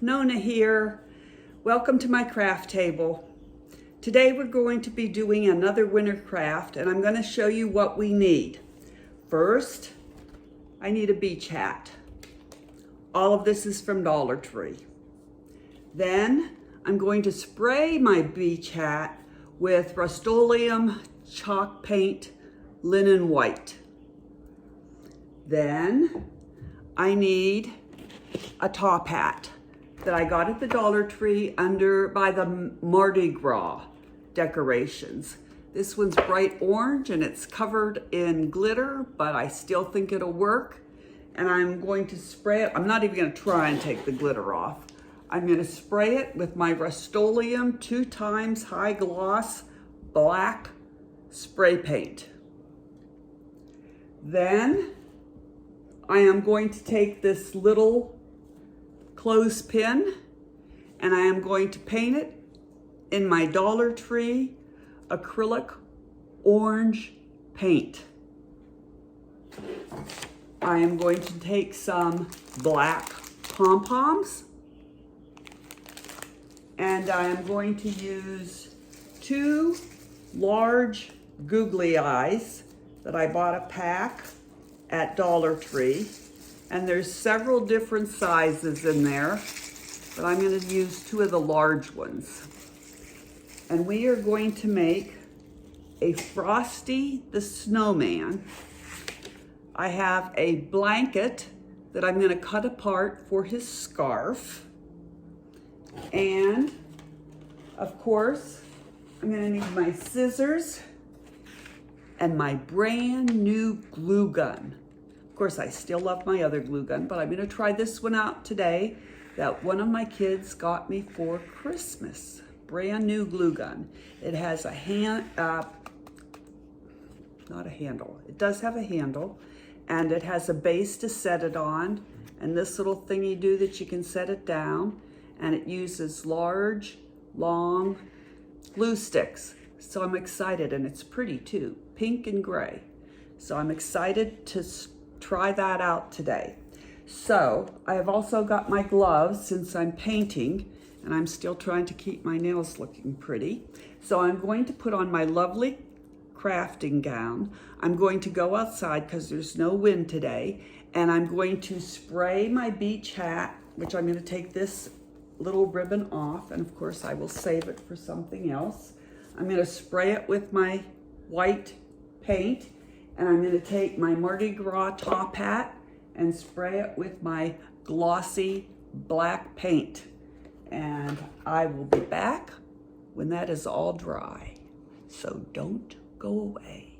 Nona here. Welcome to my craft table. Today we're going to be doing another winter craft and I'm going to show you what we need. First, I need a beach hat. All of this is from Dollar Tree. Then I'm going to spray my beach hat with Rust-Oleum chalk paint linen white. Then I need a top hat that I got at the Dollar Tree by the Mardi Gras decorations. This one's bright orange and it's covered in glitter, but I still think it'll work. And I'm going to spray it. I'm not even going to try and take the glitter off. I'm going to spray it with my Rust-Oleum 2x high gloss black spray paint. Then I am going to take this little clothespin and I am going to paint it in my Dollar Tree acrylic orange paint. I am going to take some black pom-poms and I am going to use 2 large googly eyes that I bought a pack at Dollar Tree, and there's several different sizes in there, but I'm going to use 2 of the large ones. And we are going to make a Frosty the Snowman. I have a blanket that I'm going to cut apart for his scarf. And of course, I'm going to need my scissors and my brand new glue gun. Of course, I still love my other glue gun, but I'm going to try this one out today that one of my kids got me for Christmas. Brand new glue gun. It has a not a handle. It does have a handle, and it has a base to set it on, and this little thingy do that you can set it down, and it uses large, long glue sticks. So I'm excited, and it's pretty too, pink and gray. So I'm excited to try that out today. So I have also got my gloves since I'm painting and I'm still trying to keep my nails looking pretty. So I'm going to put on my lovely crafting gown. I'm going to go outside because there's no wind today, and I'm going to spray my beach hat, which I'm going to take this little ribbon off, and of course I will save it for something else. I'm going to spray it with my white paint, and I'm going to take my Mardi Gras top hat and spray it with my glossy black paint. And I will be back when that is all dry. So don't go away.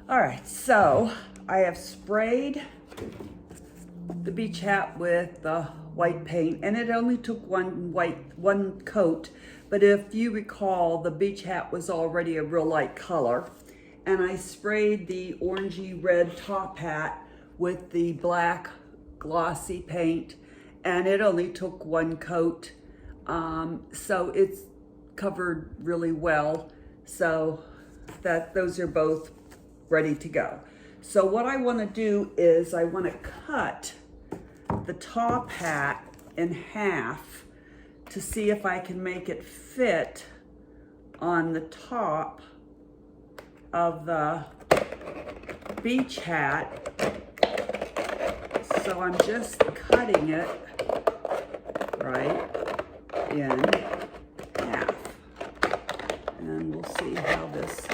All right, so I have sprayed the beach hat with the white paint, and it only took one coat. But if you recall, the beach hat was already a real light color. And I sprayed the orangey red top hat with the black glossy paint, and it only took one coat. So it's covered really well. So those are both ready to go. So what I want to do is I want to cut the top hat in half to see if I can make it fit on the top of the beach hat. So I'm just cutting it right in half. And we'll see how this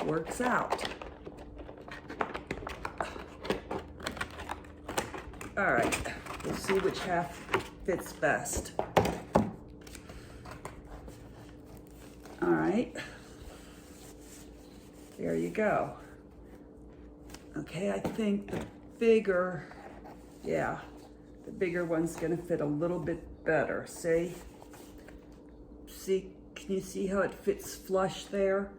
works out. All right, we'll see which half fits best. All right, there you go. Okay, I think the bigger one's gonna fit a little bit better. See, can you see how it fits flush there?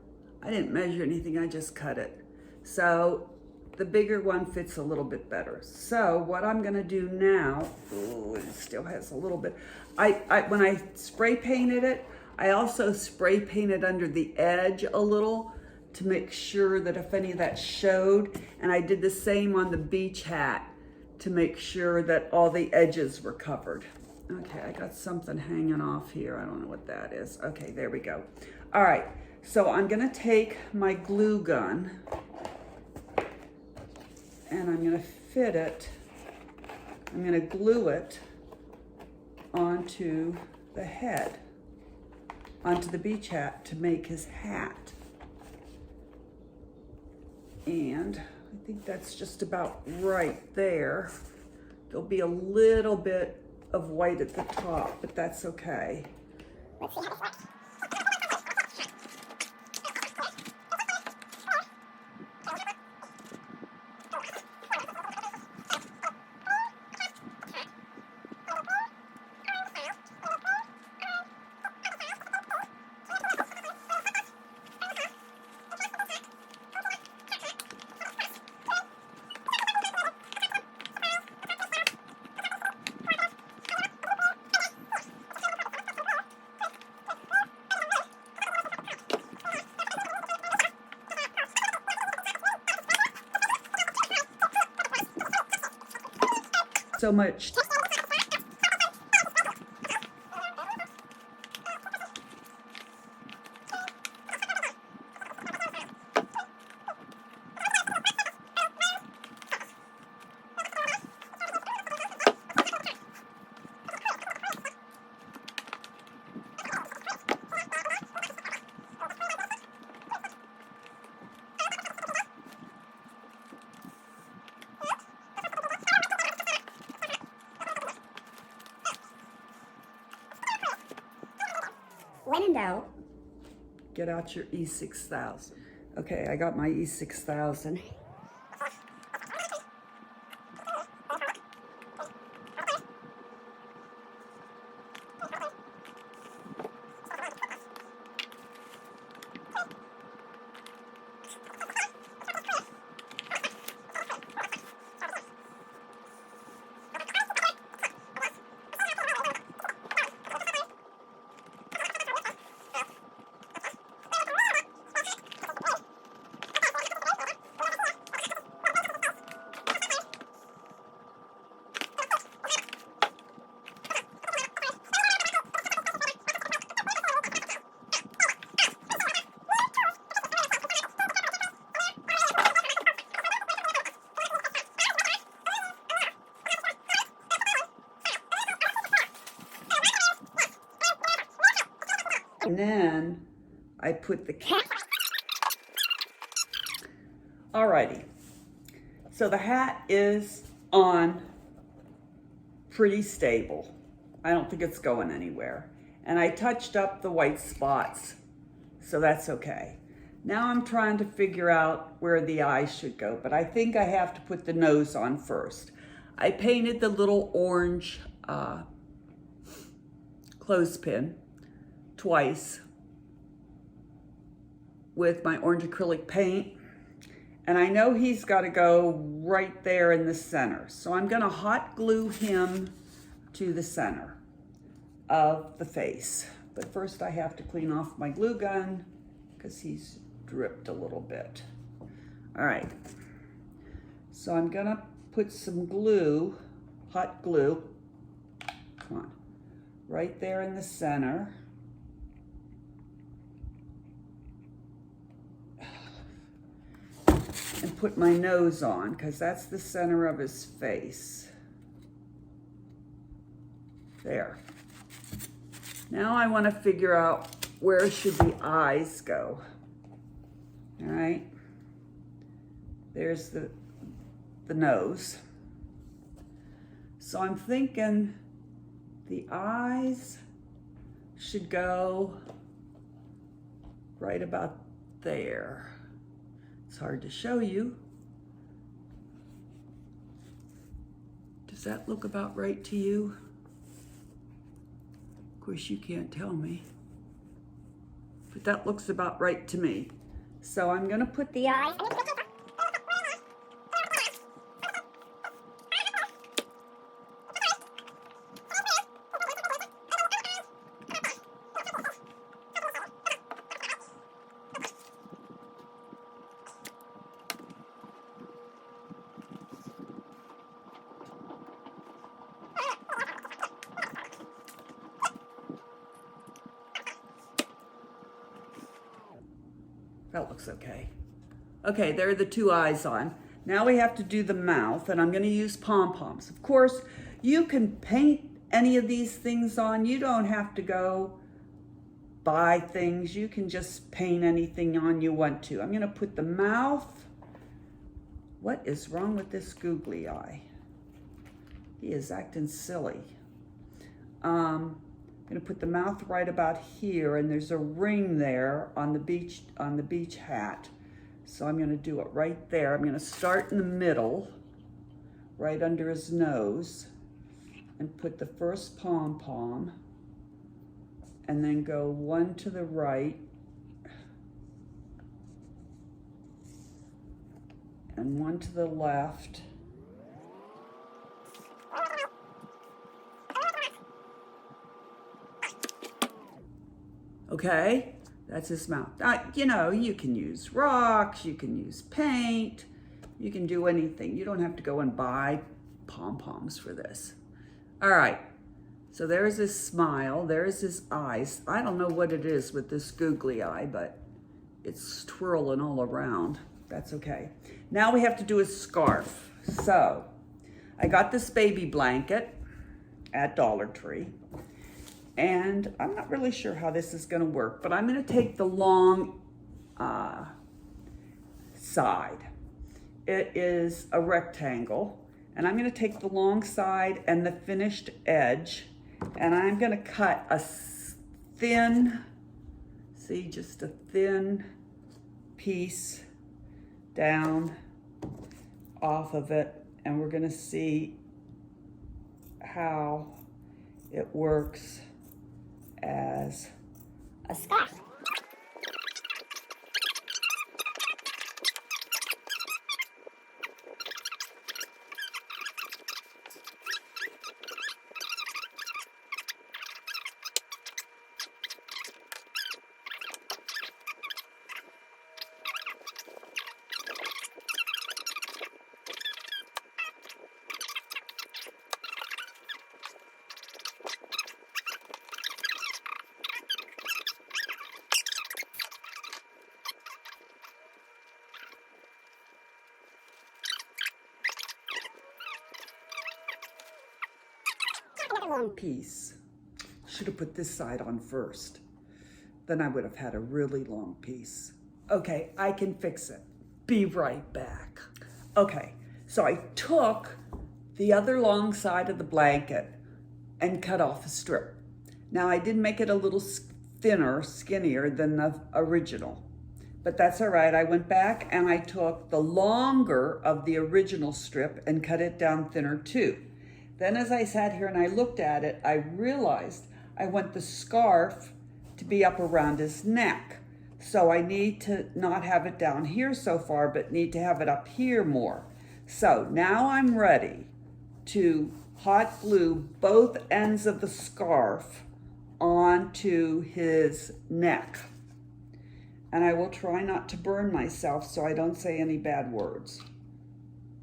I didn't measure anything, I just cut it. So the bigger one fits a little bit better. So what I'm gonna do now, it still has a little bit. When I spray painted it, I also spray painted under the edge a little to make sure that if any of that showed. And I did the same on the beach hat to make sure that all the edges were covered. Okay, I got something hanging off here. I don't know what that is. Okay, there we go. All right, so I'm gonna take my glue gun and I'm gonna fit it. I'm gonna glue it onto the head, onto the beach hat to make his hat. And I think that's just about right there. There'll be a little bit of white at the top, but that's okay. Let's see how this works. So much. When in doubt, Get out your E6000. Okay, I got my E6000. And then I put the cap. Alrighty, so the hat is on pretty stable. I don't think it's going anywhere. And I touched up the white spots, so that's okay. Now I'm trying to figure out where the eyes should go, but I think I have to put the nose on first. I painted the little orange clothespin twice with my orange acrylic paint. And I know he's got to go right there in the center. So I'm going to hot glue him to the center of the face. But first I have to clean off my glue gun because he's dripped a little bit. All right. So I'm going to put some glue, hot glue, come on, right there in the center. And put my nose on because that's the center of his face. There. Now I want to figure out where should the eyes go. All right. There's the nose. So I'm thinking the eyes should go right about there. It's hard to show you. Does that look about right to you? Of course, you can't tell me. But that looks about right to me. So I'm going to put the eye. That looks okay. Okay, there are the two eyes on. Now we have to do the mouth, and I'm gonna use pom-poms. Of course, you can paint any of these things on. You don't have to go buy things. You can just paint anything on you want to. I'm gonna put the mouth. What is wrong with this googly eye? He is acting silly. I'm gonna put the mouth right about here, and there's a ring there on the beach hat. So I'm gonna do it right there. I'm gonna start in the middle, right under his nose, and put the first pom-pom, and then go one to the right, and one to the left. Okay, that's his mouth. You know, you can use rocks, you can use paint, you can do anything. You don't have to go and buy pom-poms for this. All right, so there's his smile, there's his eyes. I don't know what it is with this googly eye, but it's twirling all around. That's okay. Now we have to do his scarf. So I got this baby blanket at Dollar Tree. And I'm not really sure how this is gonna work, but I'm gonna take the long side. It is a rectangle, and I'm gonna take the long side and the finished edge, and I'm gonna cut a thin, see, just a thin piece down off of it, and we're gonna see how it works as A scarf. long piece. Should have put this side on first. Then I would have had a really long piece. Okay, I can fix it. Be right back. Okay, so I took the other long side of the blanket and cut off a strip. Now I did make it a little thinner, skinnier than the original, but that's all right. I went back and I took the longer of the original strip and cut it down thinner too. Then as I sat here and I looked at it, I realized I want the scarf to be up around his neck. So I need to not have it down here so far, but need to have it up here more. So now I'm ready to hot glue both ends of the scarf onto his neck. And I will try not to burn myself so I don't say any bad words.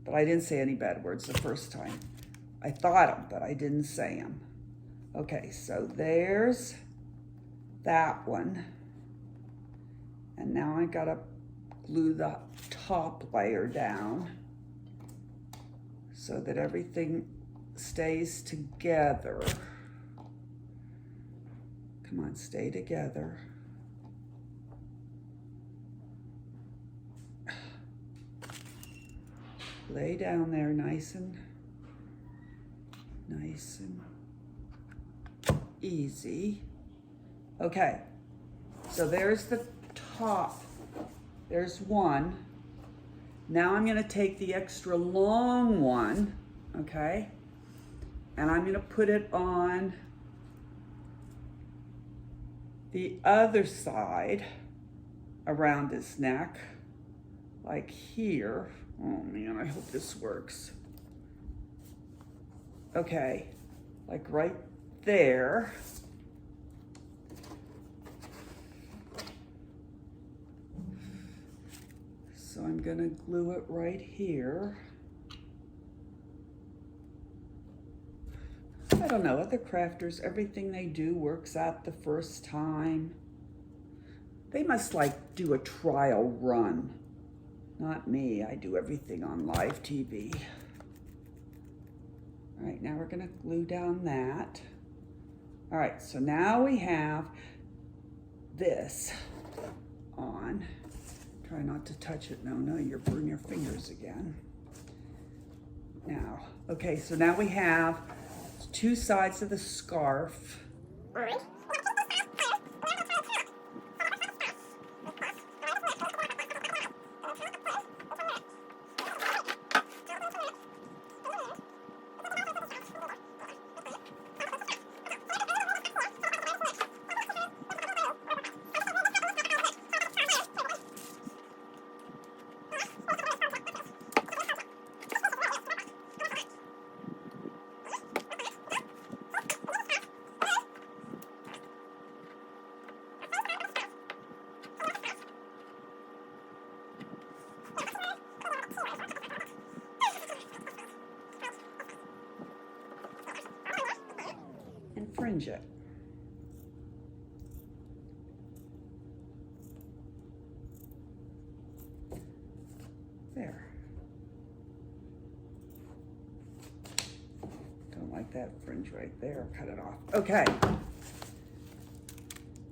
But I didn't say any bad words the first time. I thought them, but I didn't say them. Okay, so there's that one. And now I gotta glue the top layer down so that everything stays together. Come on, stay together. Lay down there nice and easy. Okay, so there's the top. There's one. Now I'm gonna take the extra long one, okay? And I'm gonna put it on the other side around his neck, like here. Oh man, I hope this works. Okay, like right there. So I'm gonna glue it right here. I don't know, other crafters, everything they do works out the first time. They must like do a trial run. Not me, I do everything on live TV. All right, now we're gonna glue down that. All right, so now we have this on. Try not to touch it. No, you'll burn your fingers again. Now, okay, so now we have two sides of the scarf. And fringe it. There. Don't like that fringe right there. Cut it off. Okay.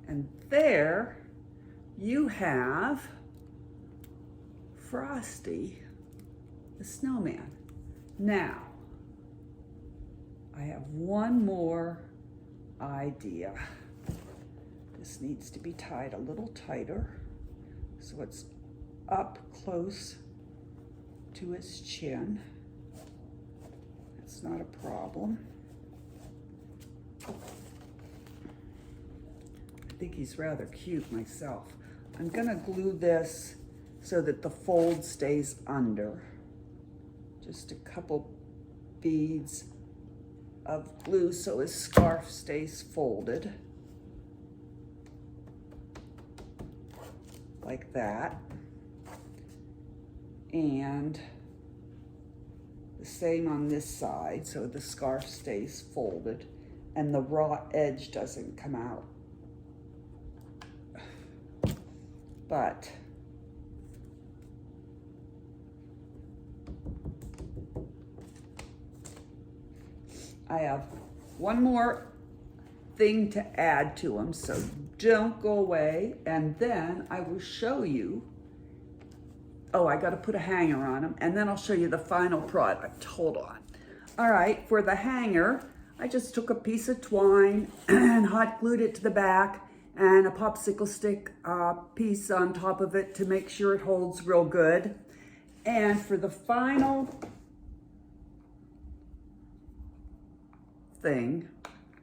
And there you have Frosty the Snowman. Now, I have one more idea. This needs to be tied a little tighter so it's up close to his chin. That's not a problem. I think he's rather cute myself. I'm gonna glue this so that the fold stays under. Just a couple beads of glue so his scarf stays folded. Like that. And the same on this side so the scarf stays folded and the raw edge doesn't come out. But I have one more thing to add to them, so don't go away. And then I will show you, oh, I gotta put a hanger on them, and then I'll show you the final product. Hold on. All right, for the hanger, I just took a piece of twine and hot glued it to the back and a popsicle stick piece on top of it to make sure it holds real good. And for the final thing,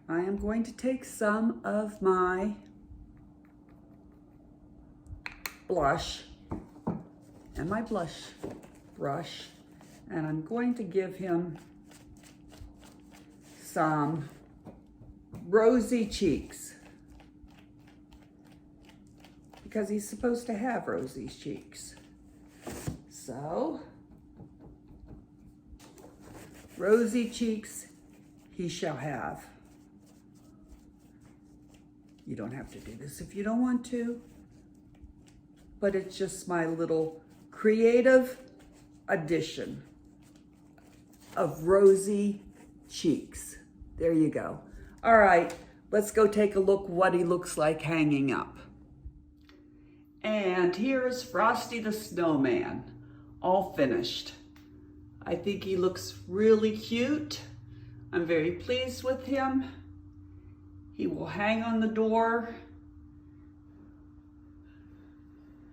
I am going to take some of my blush and my blush brush, and I'm going to give him some rosy cheeks because he's supposed to have rosy cheeks. So, rosy cheeks he shall have. You don't have to do this if you don't want to, but it's just my little creative addition of rosy cheeks. There you go. All right, let's go take a look what he looks like hanging up. And here is Frosty the Snowman, all finished. I think he looks really cute. I'm very pleased with him. He will hang on the door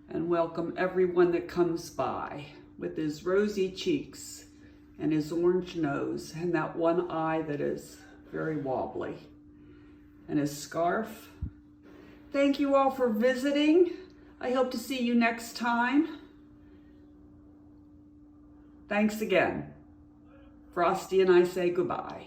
and welcome everyone that comes by with his rosy cheeks and his orange nose and that one eye that is very wobbly and his scarf. Thank you all for visiting. I hope to see you next time. Thanks again. Frosty and I say goodbye.